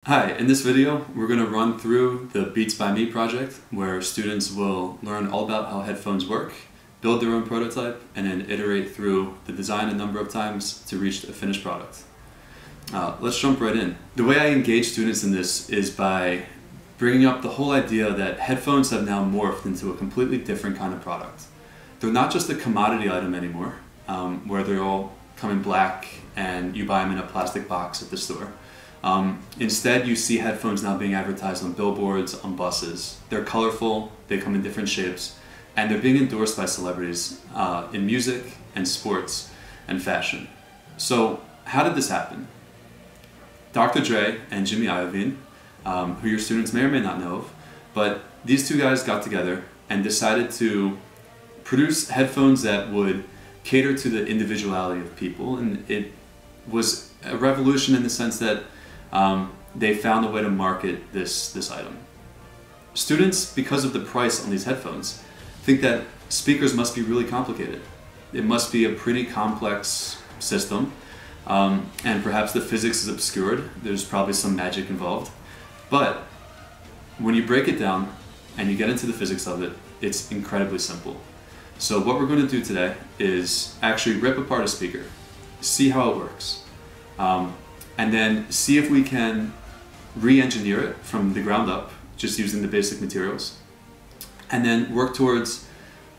Hi, in this video we're going to run through the Beats by Me project where students will learn all about how headphones work, build their own prototype, and then iterate through the design a number of times to reach a finished product. Let's jump right in. The way I engage students in this is by bringing up the whole idea that headphones have now morphed into a completely different kind of product. They're not just a commodity item anymore, where they all come in black and you buy them in a plastic box at the store. Instead, you see headphones now being advertised on billboards, on buses. They're colorful, they come in different shapes, and they're being endorsed by celebrities in music and sports and fashion. So how did this happen? Dr. Dre and Jimmy Iovine, who your students may or may not know of, but these two guys got together and decided to produce headphones that would cater to the individuality of people, and it was a revolution in the sense that they found a way to market this item. Students, because of the price on these headphones, think that speakers must be really complicated. It must be a pretty complex system, and perhaps the physics is obscured. There's probably some magic involved. But when you break it down and you get into the physics of it, it's incredibly simple. So what we're going to do today is actually rip apart a speaker, see how it works, and then see if we can re-engineer it from the ground up, just using the basic materials, and then work towards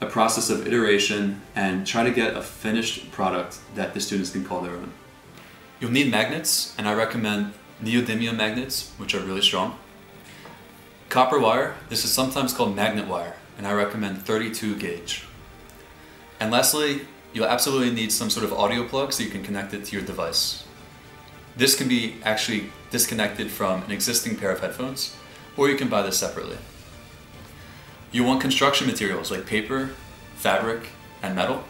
a process of iteration and try to get a finished product that the students can call their own. You'll need magnets, and I recommend neodymium magnets, which are really strong. Copper wire, this is sometimes called magnet wire, and I recommend 32 gauge. And lastly, you'll absolutely need some sort of audio plug so you can connect it to your device. This can be actually disconnected from an existing pair of headphones, or you can buy this separately. You'll want construction materials like paper, fabric, and metal.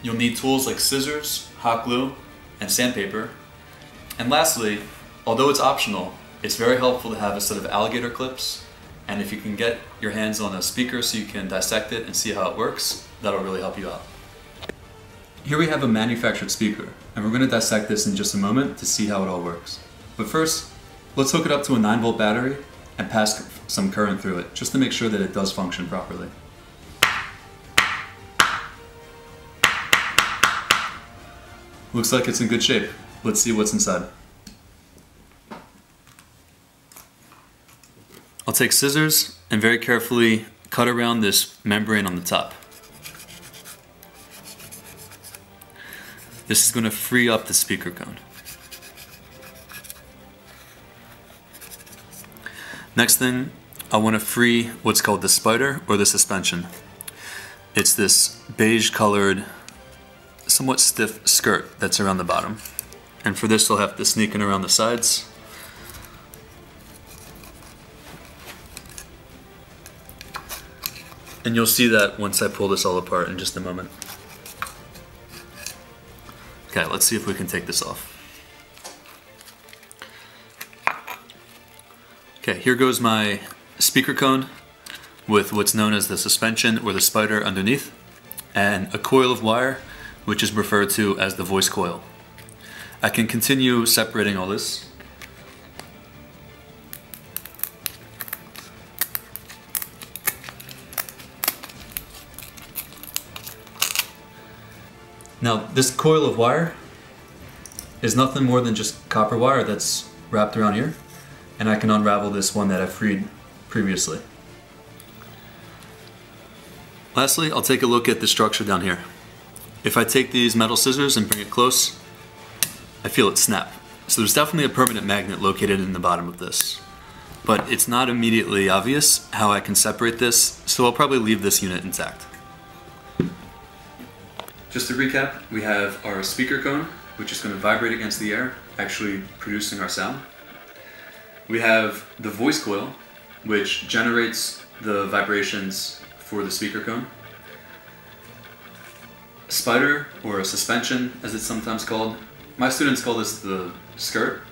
You'll need tools like scissors, hot glue, and sandpaper. And lastly, although it's optional, it's very helpful to have a set of alligator clips, and if you can get your hands on a speaker so you can dissect it and see how it works, that'll really help you out. Here we have a manufactured speaker, and we're going to dissect this in just a moment to see how it all works. But first, let's hook it up to a 9-volt battery and pass some current through it, just to make sure that it does function properly. Looks like it's in good shape. Let's see what's inside. I'll take scissors and very carefully cut around this membrane on the top. This is going to free up the speaker cone. Next thing, I want to free what's called the spider or the suspension. It's this beige colored, somewhat stiff skirt that's around the bottom. And for this I'll have to sneak in around the sides. And you'll see that once I pull this all apart in just a moment. Okay, let's see if we can take this off. Okay, here goes my speaker cone with what's known as the suspension or the spider underneath, and a coil of wire, which is referred to as the voice coil. I can continue separating all this. Now, this coil of wire is nothing more than just copper wire that's wrapped around here, and I can unravel this one that I freed previously. Lastly, I'll take a look at the structure down here. If I take these metal scissors and bring it close, I feel it snap. So there's definitely a permanent magnet located in the bottom of this. But it's not immediately obvious how I can separate this, so I'll probably leave this unit intact. Just to recap, we have our speaker cone, which is going to vibrate against the air, actually producing our sound. We have the voice coil, which generates the vibrations for the speaker cone. A spider, or a suspension as it's sometimes called. My students call this the skirt,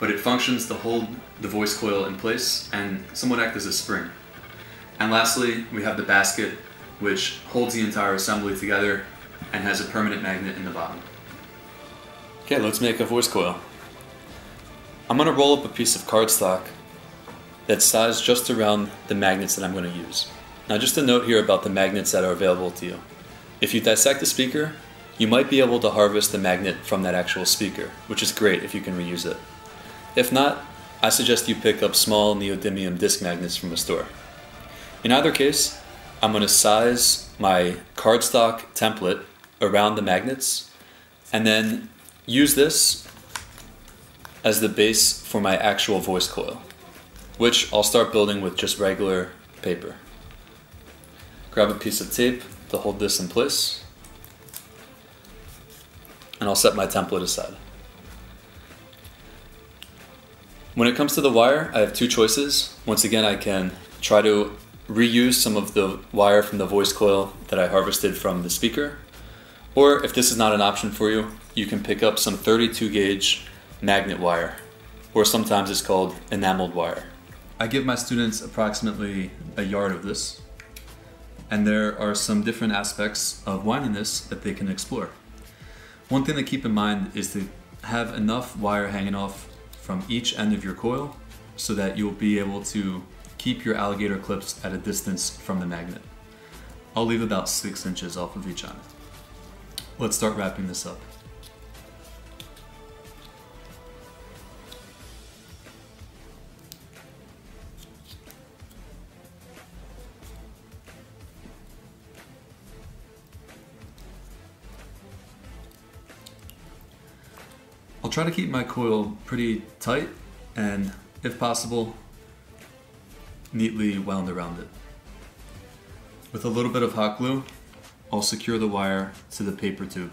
but it functions to hold the voice coil in place and somewhat act as a spring. And lastly, we have the basket, which holds the entire assembly together and has a permanent magnet in the bottom. Okay, let's make a voice coil. I'm going to roll up a piece of cardstock that's sized just around the magnets that I'm going to use. Now just a note here about the magnets that are available to you. If you dissect a speaker, you might be able to harvest the magnet from that actual speaker, which is great if you can reuse it. If not, I suggest you pick up small neodymium disc magnets from a store. In either case, I'm going to size my cardstock template around the magnets and then use this as the base for my actual voice coil, which I'll start building with just regular paper. Grab a piece of tape to hold this in place, and I'll set my template aside. When it comes to the wire, I have two choices. Once again, I can try to reuse some of the wire from the voice coil that I harvested from the speaker, or if this is not an option for you, you can pick up some 32 gauge magnet wire, or sometimes it's called enameled wire. I give my students approximately a yard of this, and there are some different aspects of winding this that they can explore. One thing to keep in mind is to have enough wire hanging off from each end of your coil so that you'll be able to keep your alligator clips at a distance from the magnet. I'll leave about 6 inches off of each end. Let's start wrapping this up. I'll try to keep my coil pretty tight and, if possible, neatly wound around it. With a little bit of hot glue, I'll secure the wire to the paper tube.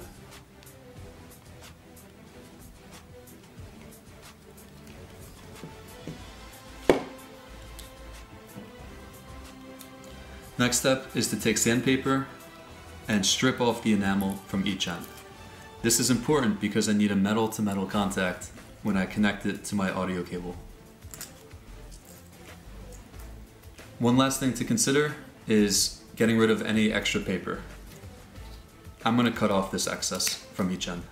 Next step is to take sandpaper and strip off the enamel from each end. This is important because I need a metal-to-metal contact when I connect it to my audio cable. One last thing to consider is getting rid of any extra paper. I'm going to cut off this excess from each end.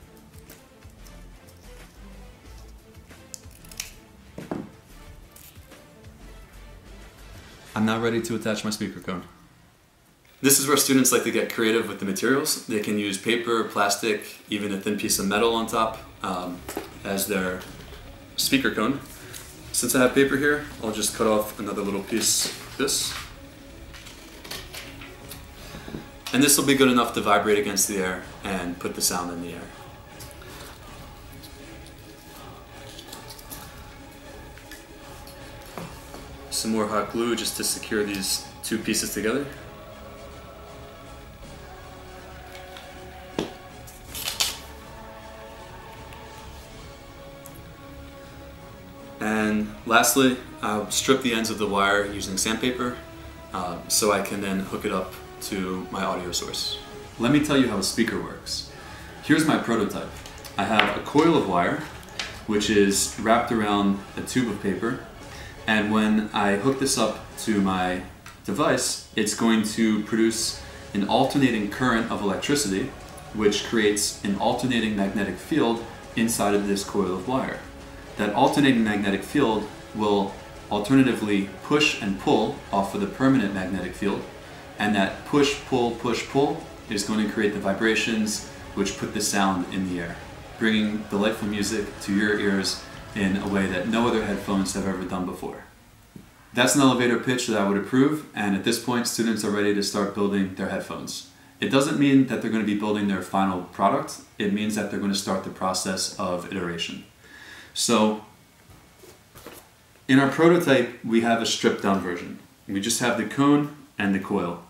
I'm now ready to attach my speaker cone. This is where students like to get creative with the materials. They can use paper, plastic, even a thin piece of metal on top as their speaker cone. Since I have paper here, I'll just cut off another little piece like this. And this will be good enough to vibrate against the air and put the sound in the air. Some more hot glue just to secure these two pieces together. And lastly, I'll strip the ends of the wire using sandpaper so I can then hook it up to my audio source. Let me tell you how a speaker works. Here's my prototype. I have a coil of wire which is wrapped around a tube of paper, and when I hook this up to my device, it's going to produce an alternating current of electricity which creates an alternating magnetic field inside of this coil of wire. That alternating magnetic field will alternatively push and pull off of the permanent magnetic field, and that push, pull, is going to create the vibrations which put the sound in the air, bringing delightful music to your ears in a way that no other headphones have ever done before. That's an elevator pitch that I would approve, and at this point students are ready to start building their headphones. It doesn't mean that they're going to be building their final product, it means that they're going to start the process of iteration. So, in our prototype, we have a stripped down version. We just have the cone and the coil.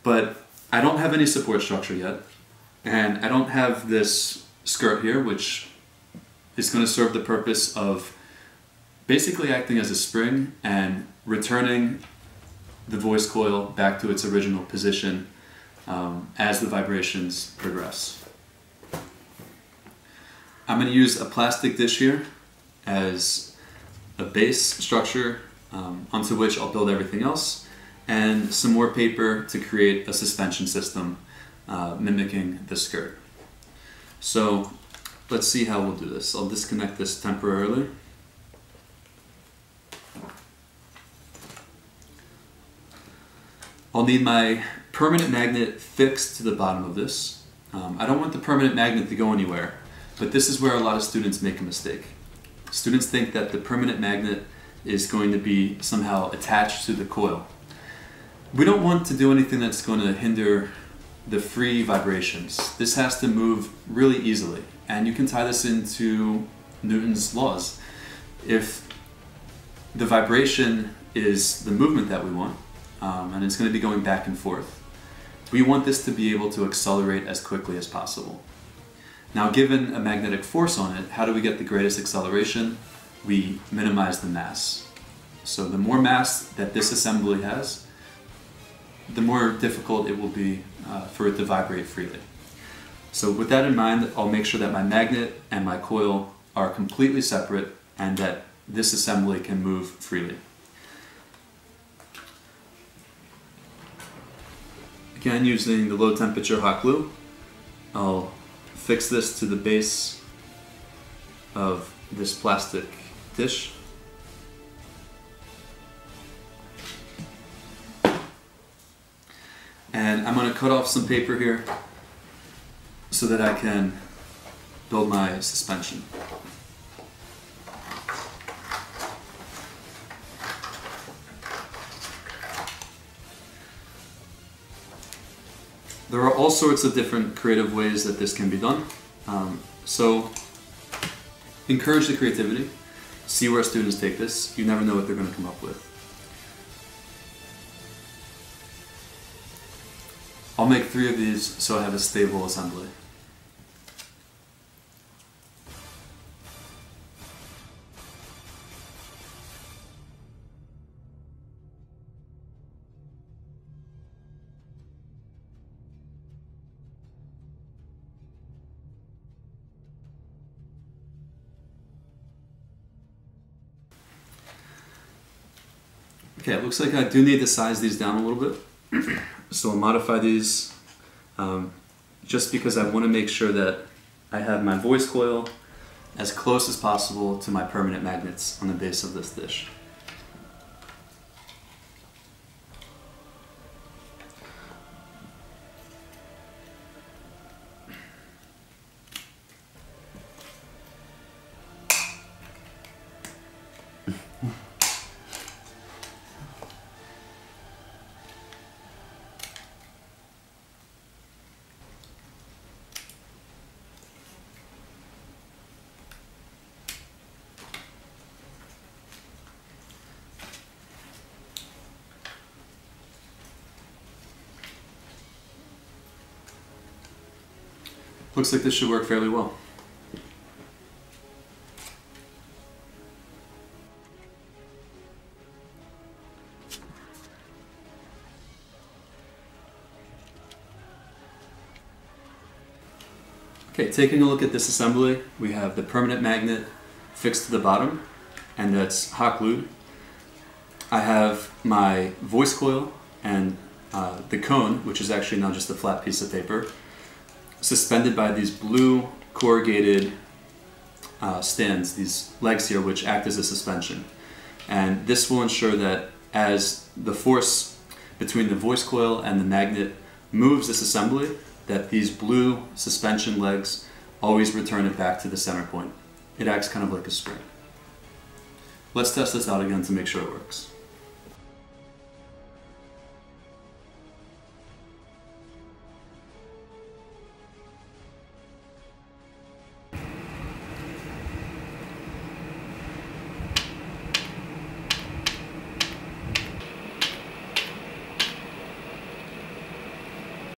But I don't have any support structure yet, and I don't have this skirt here, which is going to serve the purpose of basically acting as a spring and returning the voice coil back to its original position as the vibrations progress. I'm going to use a plastic dish here as a base structure onto which I'll build everything else, and some more paper to create a suspension system mimicking the skirt. So let's see how we'll do this. I'll disconnect this temporarily. I'll need my permanent magnet fixed to the bottom of this. I don't want the permanent magnet to go anywhere, but this is where a lot of students make a mistake. Students think that the permanent magnet is going to be somehow attached to the coil. We don't want to do anything that's going to hinder the free vibrations. This has to move really easily, and you can tie this into Newton's laws. If the vibration is the movement that we want, and it's going to be going back and forth, we want this to be able to accelerate as quickly as possible. Now, given a magnetic force on it, how do we get the greatest acceleration? We minimize the mass. So the more mass that this assembly has, the more difficult it will be for it to vibrate freely. So with that in mind, I'll make sure that my magnet and my coil are completely separate and that this assembly can move freely. Again, using the low temperature hot glue, I'll fix this to the base of this plastic dish. And I'm going to cut off some paper here so that I can build my suspension. There are all sorts of different creative ways that this can be done. So encourage the creativity. See where students take this. You never know what they're going to come up with. I'll make 3 of these so I have a stable assembly. Okay, it looks like I do need to size these down a little bit. So I'll modify these just because I want to make sure that I have my voice coil as close as possible to my permanent magnets on the base of this dish. Looks like this should work fairly well. Okay, taking a look at this assembly, we have the permanent magnet fixed to the bottom, and that's hot glued. I have my voice coil and the cone, which is actually now just a flat piece of paper, suspended by these blue corrugated stands, these legs here, which act as a suspension. And this will ensure that as the force between the voice coil and the magnet moves this assembly, that these blue suspension legs always return it back to the center point. It acts kind of like a spring. Let's test this out again to make sure it works.